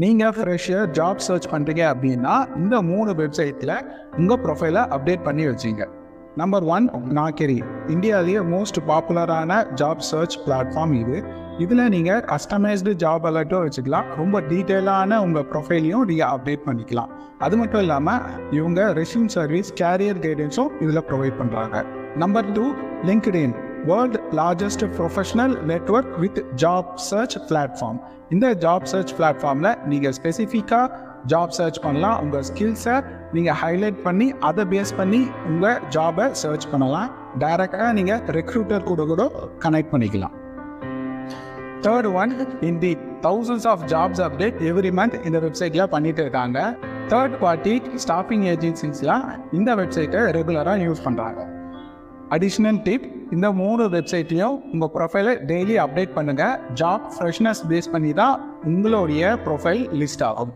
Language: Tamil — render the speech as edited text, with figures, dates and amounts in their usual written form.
நீங்கள் ஃப்ரெஷ்ஷர் ஜாப் சர்ச் பண்ணுறீங்க அப்படின்னா இந்த 3 வெப்சைட்டில் உங்கள் ப்ரொஃபைலை அப்டேட் பண்ணி வச்சிங்க. நம்பர் 1 நாக்கரி. இந்தியாவிலேயே மோஸ்ட் பாப்புலரான ஜாப் சர்ச் பிளாட்ஃபார்ம் இது. இதில் நீங்கள் கஸ்டமைஸ்டு ஜாப் அலர்ட்டும் வச்சுக்கலாம், ரொம்ப டீட்டெயிலான உங்கள் ப்ரொஃபைலையும் நீங்கள் அப்டேட் பண்ணிக்கலாம். அது மட்டும் இல்லாமல் இவங்க ரெஸ்யூம் சர்வீஸ், கேரியர் கைடன்ஸும் இதில் ப்ரொவைட் பண்ணுறாங்க. Number 2 LinkedIn, world largest professional network with job search platform. இந்த ஜாப் சர்ச் பிளாட்ஃபார்மில் நீங்கள் ஸ்பெசிஃபிக்காக ஜாப் சர்ச் பண்ணலாம். உங்கள் ஸ்கில்ஸை நீங்கள் ஹைலைட் பண்ணி அதை பேஸ் பண்ணி உங்கள் ஜாபை சர்ச் பண்ணலாம். டைரெக்டாக நீங்கள் ரெக்ரூட்டர் கூட கனெக்ட் பண்ணிக்கலாம். Third one, Indeed. Thousands of jobs update every month இந்த வெப்சைட்டில் பண்ணிட்டு இருக்காங்க. தேர்ட் பார்ட்டி ஸ்டாஃபிங் ஏஜென்சிஸ்லாம் இந்த வெப்சைட்டை ரெகுலராக யூஸ் பண்ணுறாங்க. அடிஷ்னல் டிப், இந்த 3 வெப்சைட்லையும் உங்கள் ப்ரொஃபைலை டெய்லி அப்டேட் பண்ணுங்கள். ஜாப் ஃப்ரெஷ்னஸ் பேஸ் பண்ணி தான் உங்களுடைய ப்ரொஃபைல் லிஸ்ட் ஆகும்.